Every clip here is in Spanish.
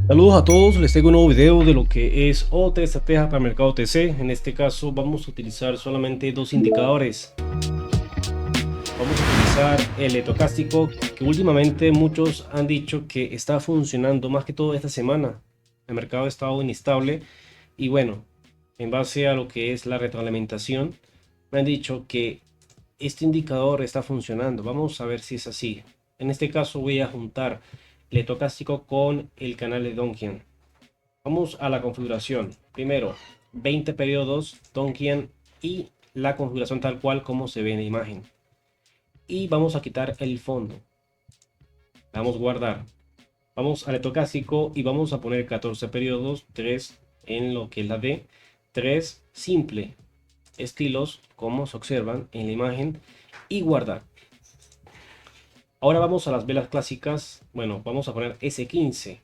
Saludos a todos, les traigo un nuevo video de lo que es otra estrategia para mercado OTC. En este caso vamos a utilizar solamente dos indicadores. Vamos a utilizar el estocástico, que últimamente muchos han dicho que está funcionando más que todo esta semana. El mercado ha estado inestable y bueno, en base a lo que es la retroalimentación, me han dicho que este indicador está funcionando. Vamos a ver si es así. En este caso voy a juntar el estocástico con el canal de Donchian. Vamos a la configuración. Primero, 20 periodos, Donchian y la configuración tal cual como se ve en la imagen. Y vamos a quitar el fondo. Vamos a guardar. Vamos al estocástico y vamos a poner 14 periodos, 3 en lo que es la D, 3 simple, estilos como se observan en la imagen y guardar. Ahora vamos a las velas clásicas. Bueno, vamos a poner S15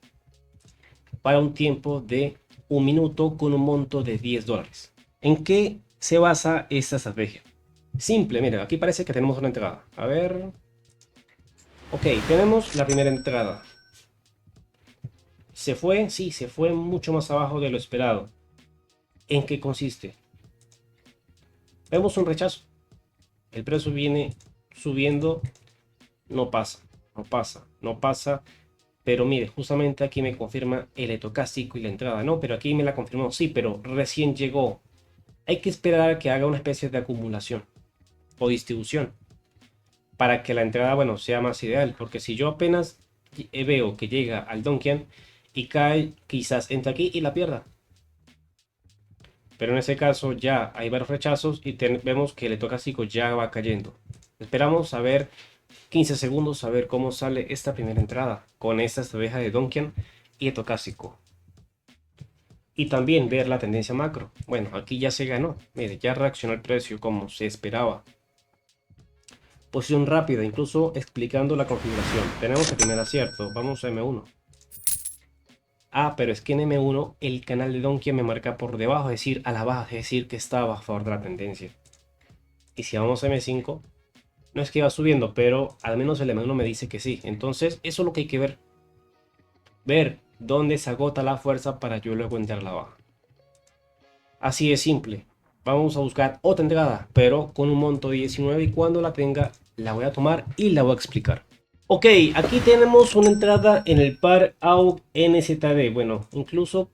para un tiempo de 1 minuto con un monto de $10. ¿En qué se basa esta estrategia? Simple, mira, aquí parece que tenemos una entrada. A ver. Ok, tenemos la primera entrada. ¿Se fue? Sí, se fue mucho más abajo de lo esperado. ¿En qué consiste? Vemos un rechazo. El precio viene subiendo. No pasa, no pasa, no pasa. Pero mire, justamente aquí me confirma el estocástico y la entrada. No, pero aquí me la confirmó. Sí, pero recién llegó. Hay que esperar a que haga una especie de acumulación o distribución para que la entrada, bueno, sea más ideal. Porque si yo apenas veo que llega al Donkian y cae, quizás entre aquí y la pierda. Pero en ese caso ya hay varios rechazos y vemos que el estocástico ya va cayendo. Esperamos a ver 15 segundos a ver cómo sale esta primera entrada con esta estrategia de Donkian y estocástico. Y también ver la tendencia macro. Bueno, aquí ya se ganó. Mire, ya reaccionó el precio como se esperaba. Posición rápida, incluso explicando la configuración. Tenemos el primer acierto. Vamos a M1. Ah, pero es que en M1 el canal de Donkian me marca por debajo, es decir, a la baja, es decir, que estaba a favor de la tendencia. Y si vamos a M5, no es que va subiendo, pero al menos el M1 me dice que sí. Entonces, eso es lo que hay que ver. Ver dónde se agota la fuerza para yo luego entrar a la baja. Así de simple. Vamos a buscar otra entrada, pero con un monto de 19 y cuando la tenga, la voy a tomar y la voy a explicar. Ok, aquí tenemos una entrada en el par AUK NZD. Bueno, incluso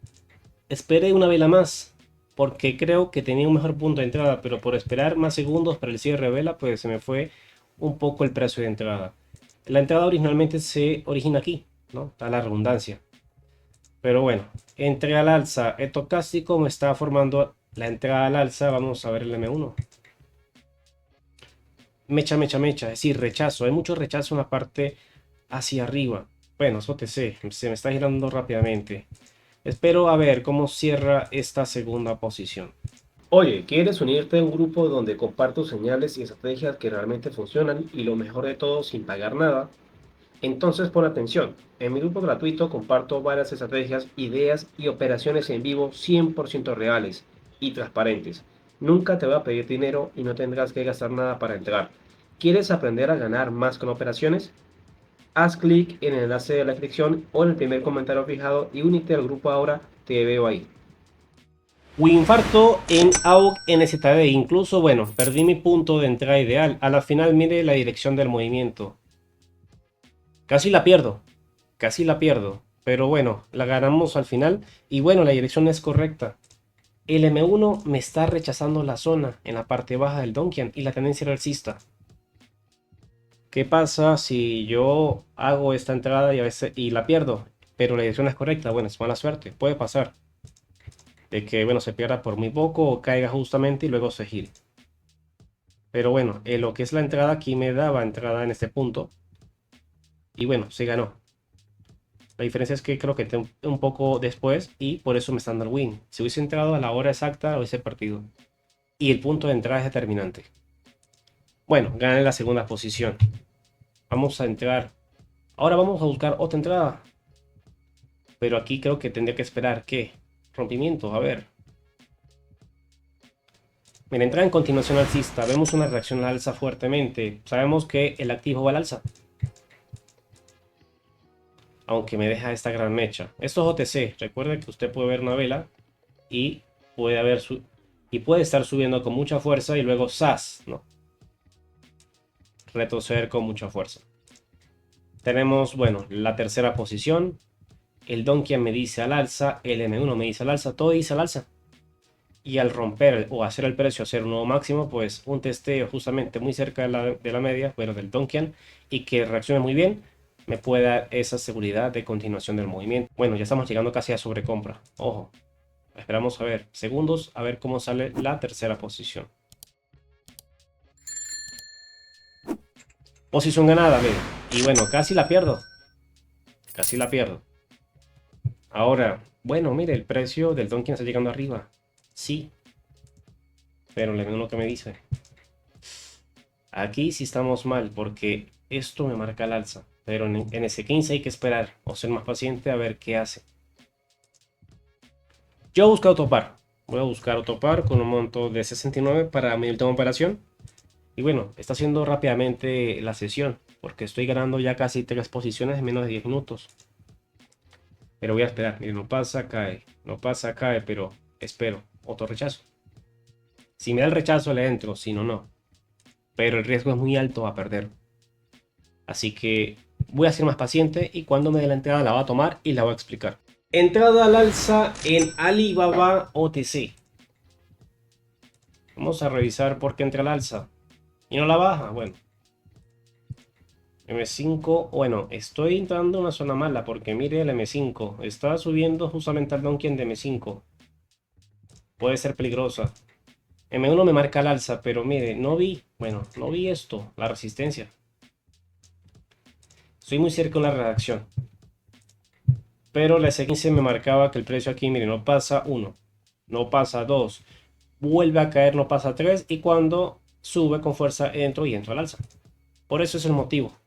esperé una vela más porque creo que tenía un mejor punto de entrada, pero por esperar más segundos para el cierre de vela, pues se me fue un poco el precio de entrada. La entrada originalmente se origina aquí, ¿no? Está la redundancia. Pero bueno, entré al alza. Estocástico me está formando la entrada al alza. Vamos a ver el M1. Mecha, mecha, mecha. Es decir, rechazo. Hay mucho rechazo en la parte hacia arriba. Bueno, eso te sé. Se me está girando rápidamente. Espero a ver cómo cierra esta segunda posición. Oye, ¿quieres unirte a un grupo donde comparto señales y estrategias que realmente funcionan y lo mejor de todo sin pagar nada? Entonces pon atención, en mi grupo gratuito comparto varias estrategias, ideas y operaciones en vivo 100% reales y transparentes. Nunca te voy a pedir dinero y no tendrás que gastar nada para entrar. ¿Quieres aprender a ganar más con operaciones? Haz clic en el enlace de la descripción o en el primer comentario fijado y únete al grupo ahora, te veo ahí. Winfarto en AUK NZD, incluso bueno, perdí mi punto de entrada ideal. A la final mire la dirección del movimiento. Casi la pierdo. Casi la pierdo, pero bueno, la ganamos al final y bueno, la dirección es correcta. El M1 me está rechazando la zona en la parte baja del Donkian y la tendencia era alcista. ¿Qué pasa si yo hago esta entrada y a veces y la pierdo? Pero la dirección es correcta, bueno, es mala suerte, puede pasar. De que bueno, se pierda por muy poco o caiga justamente y luego se gire. Pero bueno, lo que es la entrada aquí me daba entrada en este punto. Y bueno, se ganó. La diferencia es que creo que entré un poco después y por eso me están dando el win. Si hubiese entrado a la hora exacta, hubiese partido. Y el punto de entrada es determinante. Bueno, gané la segunda posición. Vamos a entrar. Ahora vamos a buscar otra entrada. Pero aquí creo que tendría que esperar. ¿Qué? Rompimiento, a ver. Mira, entra en continuación alcista. Vemos una reacción al alza fuertemente. Sabemos que el activo va al alza. aunque me deja esta gran mecha. Esto es OTC, recuerda que usted puede ver una vela y puede estar subiendo con mucha fuerza y luego ¡zas!, ¿no? Retroceder con mucha fuerza. Tenemos, bueno, la tercera posición. El Donkian me dice al alza, el M1 me dice al alza, todo dice al alza. Y al romper o hacer el precio, hacer un nuevo máximo, pues un testeo justamente muy cerca de la media, bueno, del Donkian, y que reaccione muy bien, me puede dar esa seguridad de continuación del movimiento. Bueno, ya estamos llegando casi a sobrecompra. Ojo, esperamos a ver segundos, a ver cómo sale la tercera posición. Posición ganada, miren. Y bueno, casi la pierdo. Casi la pierdo. Ahora, bueno, mire, el precio del Donkian está llegando arriba. Sí. Pero le veo lo que me dice. Aquí sí estamos mal porque esto me marca el alza. Pero en S15 hay que esperar o ser más paciente a ver qué hace. Yo busco autopar. Voy a buscar autopar con un monto de 69 para mi última operación. Y bueno, está haciendo rápidamente la sesión porque estoy ganando ya casi 3 posiciones en menos de 10 minutos. Pero voy a esperar. Miren, no pasa, cae. No pasa, cae, pero espero. Otro rechazo. Si me da el rechazo le entro, si no, no. Pero el riesgo es muy alto a perder. Así que voy a ser más paciente y cuando me dé la entrada la voy a tomar y la voy a explicar. Entrada al alza en Alibaba OTC. Vamos a revisar por qué entra al alza y no la baja. Bueno, M5, bueno, estoy entrando en una zona mala porque mire el M5. Está subiendo justamente al Donkian de M5. Puede ser peligrosa. M1 me marca el alza, pero mire, no vi esto, la resistencia. Estoy muy cerca de la redacción. Pero la S15 me marcaba que el precio aquí, mire, no pasa 1, no pasa 2, vuelve a caer, no pasa 3 y cuando sube con fuerza entro al alza. Por eso es el motivo.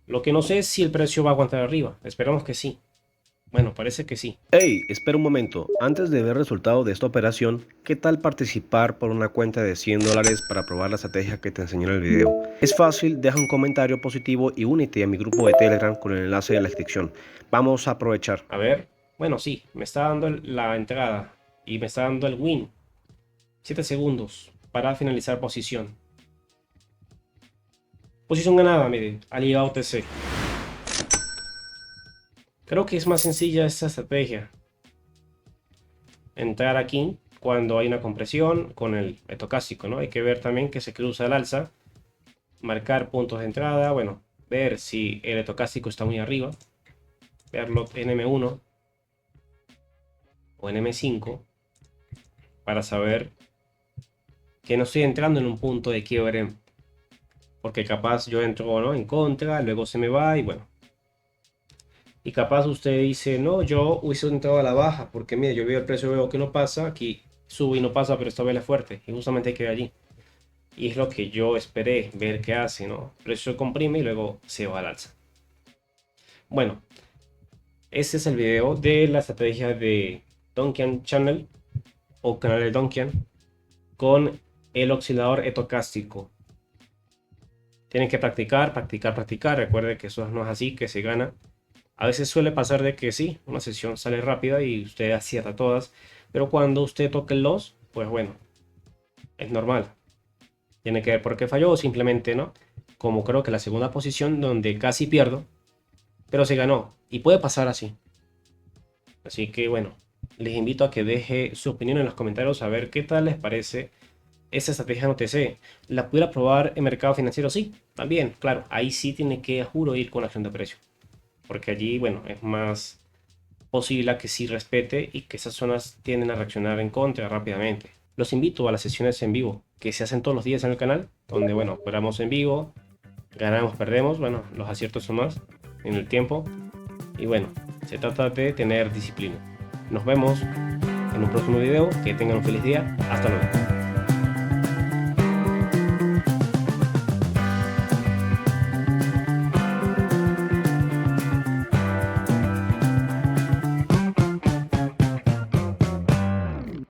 Lo que no sé es si el precio va a aguantar arriba. Esperamos que sí. Bueno, parece que sí. Hey, espera un momento. Antes de ver el resultado de esta operación, ¿qué tal participar por una cuenta de $100 para probar la estrategia que te enseñé en el video? Es fácil, deja un comentario positivo y únete a mi grupo de Telegram con el enlace de la descripción. Vamos a aprovechar. A ver, bueno, sí, me está dando la entrada y me está dando el win. 7 segundos para finalizar posición. Posición ganada, miren, Alibaba OTC. Creo que es más sencilla esta estrategia. Entrar aquí cuando hay una compresión con el estocástico, ¿no? Hay que ver también que se cruza el alza. Marcar puntos de entrada, bueno, ver si el estocástico está muy arriba. Verlo en M1 o en M5 para saber que no estoy entrando en un punto de quiebre. Porque capaz yo entro, ¿no?, en contra, luego se me va y bueno. Y capaz usted dice, no, yo hubiese entrado a la baja, porque mire, yo veo el precio, veo que no pasa, aquí sube y no pasa, pero esta vela es fuerte, y justamente hay que ver allí. Y es lo que yo esperé, ver qué hace, ¿no? El precio comprime y luego se va al alza. Bueno, este es el video de la estrategia de Donkian Channel, o canal de Donkian, con el oscilador estocástico. Tienen que practicar, practicar, practicar. Recuerde que eso no es así, que se gana. A veces suele pasar de que sí, una sesión sale rápida y usted acierta todas, pero cuando usted toque el loss, pues bueno, es normal. Tiene que ver por qué falló o simplemente no. Como creo que la segunda posición donde casi pierdo, pero se ganó. Y puede pasar así. Así que bueno, les invito a que deje su opinión en los comentarios a ver qué tal les parece esa estrategia en OTC. ¿La pudiera probar en mercado financiero? Sí, también, claro. Ahí sí tiene que, juro, ir con acción de precio. Porque allí, bueno, es más posible que sí respete y que esas zonas tienden a reaccionar en contra rápidamente. Los invito a las sesiones en vivo que se hacen todos los días en el canal, donde, bueno, operamos en vivo, ganamos, perdemos, bueno, los aciertos son más en el tiempo. Y bueno, se trata de tener disciplina. Nos vemos en un próximo video, que tengan un feliz día, hasta luego.